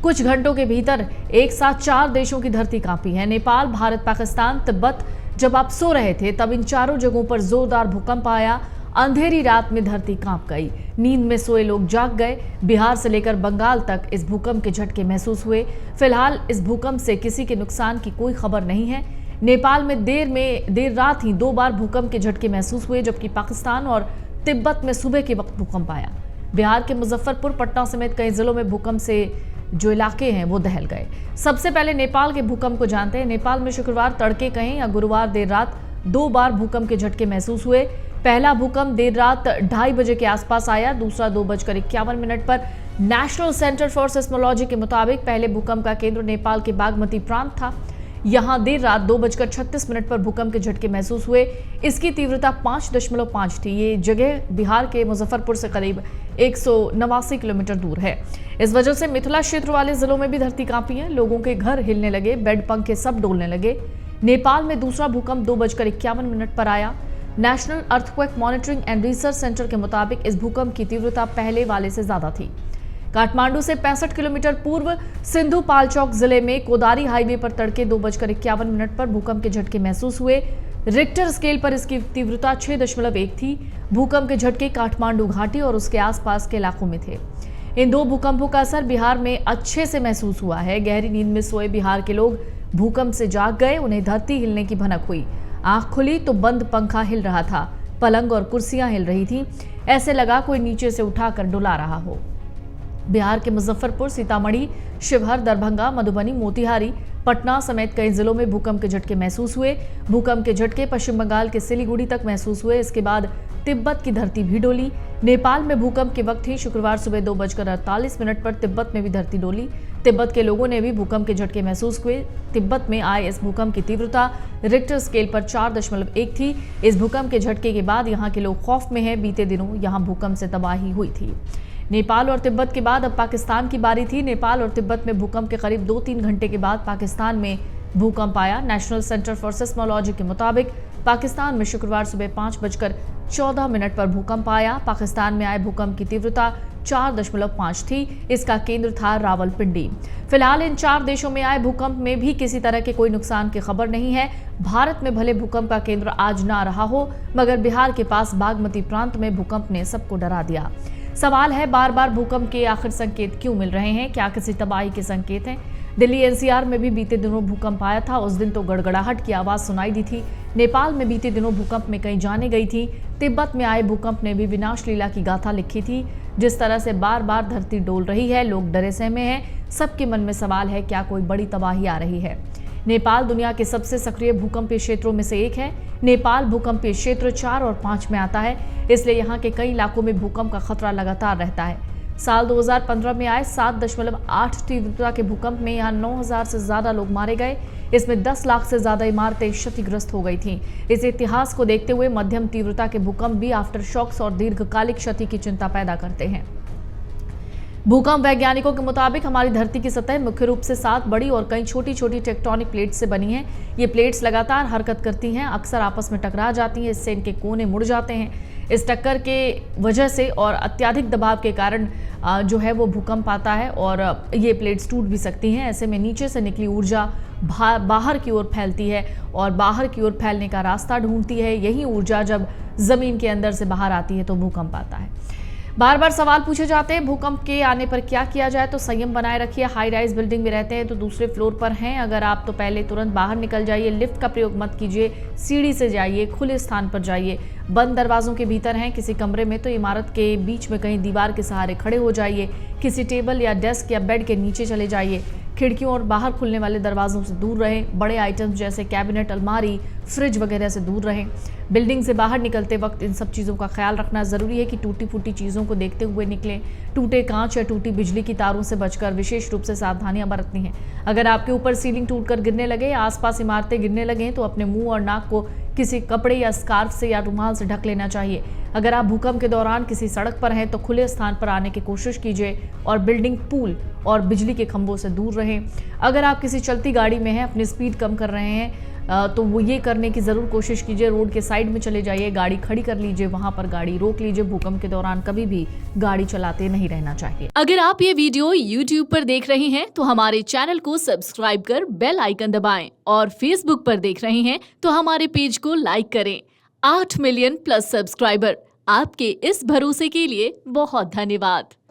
कुछ घंटों के भीतर एक साथ 4 देशों की धरती कांपी है। नेपाल, भारत, पाकिस्तान, तिब्बत। जब आप सो रहे थे तब इन चारों जगहों पर जोरदार भूकंप आया। अंधेरी रात में धरती कांप गई। नींद में सोए लोग जाग गए। बिहार से लेकर बंगाल तक इस भूकंप के झटके महसूस हुए। फिलहाल इस भूकंप से किसी के नुकसान की कोई खबर नहीं है। नेपाल में देर रात ही 2 बार भूकंप के झटके महसूस हुए, जबकि पाकिस्तान और तिब्बत में सुबह के वक्त भूकंप आया। बिहार के मुजफ्फरपुर, पटना समेत कई जिलों में भूकंप से जो इलाके हैं वो दहल गए। सबसे पहले नेपाल के भूकंप को जानते हैं। नेपाल में शुक्रवार तड़के कहें या गुरुवार देर रात 2 बार भूकंप के झटके महसूस हुए। पहला भूकंप देर रात 2:30 बजे के आसपास आया, दूसरा 2:51 पर। नेशनल सेंटर फॉर सिस्मोलॉजी के मुताबिक पहले भूकंप का केंद्र नेपाल के बागमती प्रांत था। यहां देर रात 2:36 पर भूकंप के झटके महसूस हुए। इसकी तीव्रता 5.5 थी। ये जगह बिहार के मुजफ्फरपुर से करीब 189 किलोमीटर दूर है। इस वजह से मिथिला क्षेत्र वाले जिलों में भी धरती कांपी है। लोगों के घर हिलने लगे, बेड पंखे सब डोलने लगे। नेपाल में दूसरा भूकंप 2:51 पर आया। National earthquake monitoring and research centre के मुताबिक इस भूकंप की तीव्रता पहले वाले से ज्यादा थी। काठमांडू से 65 किलोमीटर पूर्व सिंधु पालचौक जिले में कोदारी हाईवे पर तड़के 2:51 पर भूकंप के झटके महसूस हुए। रिक्टर स्केल पर इसकी तीव्रता 6.1 थी। भूकंप के झटके काठमांडू घाटी और उसके आसपास के इलाकों में थे। इन 2 भूकंपों का असर बिहार में अच्छे से महसूस हुआ है। गहरी नींद में सोए बिहार के लोग भूकंप से जाग गए। उन्हें धरती हिलने की भनक हुई। आंख खुली तो बंद पंखा हिल रहा था, पलंग और कुर्सियां हिल रही थी। ऐसे लगा कोई नीचे से उठाकर डुला रहा हो। बिहार के मुजफ्फरपुर, सीतामढ़ी, शिवहर, दरभंगा, मधुबनी, मोतिहारी, पटना समेत कई जिलों में भूकंप के झटके महसूस हुए। भूकंप के झटके पश्चिम बंगाल के सिलीगुड़ी तक महसूस हुए। इसके बाद तिब्बत की धरती भी डोली। नेपाल में भूकंप के वक्त ही शुक्रवार सुबह 2:48 पर तिब्बत में भी धरती डोली। तिब्बत के लोगों ने भी भूकंप के झटके महसूस हुए। तिब्बत में आए इस भूकंप की तीव्रता रिक्टर स्केल पर 4.1 थी। इस भूकंप के झटके के बाद यहाँ के लोग खौफ में हैं। बीते दिनों यहाँ भूकंप से तबाही हुई थी। नेपाल और तिब्बत के बाद अब पाकिस्तान की बारी थी। नेपाल और तिब्बत में भूकंप के करीब 2-3 घंटे के बाद पाकिस्तान में भूकंप आया। नेशनल सेंटर फॉर सिस्मोलॉजी के मुताबिक पाकिस्तान में शुक्रवार सुबह 5:14 पर भूकंप आया। पाकिस्तान में आए भूकंप की तीव्रता 4.5 थी। इसका केंद्र था रावलपिंडी। फिलहाल इन 4 देशों में आए भूकंप में भी किसी तरह के कोई नुकसान की खबर नहीं है। भारत में भले भूकंप का केंद्र आज ना रहा हो, मगर बिहार के पास बागमती प्रांत में भूकंप ने सबको डरा दिया। सवाल है, बार बार भूकंप के आखिर संकेत क्यों मिल रहे हैं? क्या किसी तबाही के संकेत हैं? दिल्ली एनसीआर में भी बीते दिनों भूकंप आया था। उस दिन तो गड़गड़ाहट की आवाज सुनाई दी थी। नेपाल में बीते दिनों भूकंप में कई जानें गई थी। तिब्बत में आए भूकंप ने भी विनाश लीला की गाथा लिखी थी। जिस तरह से बार बार धरती डोल रही है, लोग डरे सहमे हैं। सबके मन में सवाल है, क्या कोई बड़ी तबाही आ रही है? नेपाल दुनिया के सबसे सक्रिय भूकंपीय क्षेत्रों में से एक है। नेपाल भूकंपीय क्षेत्र 4 और 5 में आता है, इसलिए यहाँ के कई इलाकों में भूकंप का खतरा लगातार रहता है। साल 2015 में आए 7.8 तीव्रता के भूकंप में यहाँ 9,000 से ज्यादा लोग मारे गए। इसमें 10 लाख से ज्यादा इमारतें क्षतिग्रस्त हो गई थीं। इस इतिहास को देखते हुए मध्यम तीव्रता के भूकंप भी आफ्टर शॉक्स और दीर्घकालिक क्षति की चिंता पैदा करते हैं। भूकंप वैज्ञानिकों के मुताबिक हमारी धरती की सतह मुख्य रूप से 7 बड़ी और कई छोटी छोटी टेक्टोनिक प्लेट्स से बनी है। ये प्लेट्स लगातार हरकत करती हैं, अक्सर आपस में टकरा जाती हैं। इससे इनके कोने मुड़ जाते हैं। इस टक्कर के वजह से और अत्यधिक दबाव के कारण जो है वो भूकंप आता है और ये प्लेट्स टूट भी सकती हैं। ऐसे में नीचे से निकली ऊर्जा बाहर की ओर फैलती है और बाहर की ओर फैलने का रास्ता ढूंढती है। यही ऊर्जा जब जमीन के अंदर से बाहर आती है तो भूकंप आता है। बार बार सवाल पूछे जाते हैं, भूकंप के आने पर क्या किया जाए? तो संयम बनाए रखिए। हाई राइज बिल्डिंग में रहते हैं तो दूसरे फ्लोर पर हैं अगर आप, तो पहले तुरंत बाहर निकल जाइए। लिफ्ट का प्रयोग मत कीजिए। सीढ़ी से जाइए, खुले स्थान पर जाइए। बंद दरवाजों के भीतर हैं किसी कमरे में तो इमारत के बीच में कहीं दीवार के सहारे खड़े हो जाइए। किसी टेबल या डेस्क या बेड के नीचे चले जाइए। खिड़कियों और बाहर खुलने वाले दरवाजों से दूर रहें। बड़े आइटम्स जैसे कैबिनेट, अलमारी, फ्रिज वगैरह से दूर रहें। बिल्डिंग से बाहर निकलते वक्त इन सब चीज़ों का ख्याल रखना ज़रूरी है कि टूटी फूटी चीज़ों को देखते हुए निकलें। टूटे कांच या टूटी बिजली की तारों से बचकर विशेष रूप से सावधानियां बरतनी हैं। अगर आपके ऊपर सीलिंग टूटकर गिरने लगे या आसपास इमारतें गिरने लगें तो अपने मुंह और नाक को किसी कपड़े या स्कार्फ से या रुमाल से ढक लेना चाहिए। अगर आप भूकंप के दौरान किसी सड़क पर हैं तो खुले स्थान पर आने की कोशिश कीजिए और बिल्डिंग, पुल और बिजली के खंभों से दूर रहें। अगर आप किसी चलती गाड़ी में हैं, अपनी स्पीड कम कर रहे हैं तो वो ये करने की ज़रूर कोशिश कीजिए। रोड के साइड में चले जाइए, गाड़ी खड़ी कर लीजिए, वहां पर गाड़ी रोक लीजिए। भूकंप के दौरान कभी भी गाड़ी चलाते नहीं रहना चाहिए। अगर आप ये वीडियो YouTube पर देख रहे हैं तो हमारे चैनल को सब्सक्राइब कर बेल आइकन दबाएं और Facebook पर देख रहे हैं तो हमारे पेज को लाइक करें। 8 मिलियन प्लस सब्सक्राइबर, आपके इस भरोसे के लिए बहुत धन्यवाद।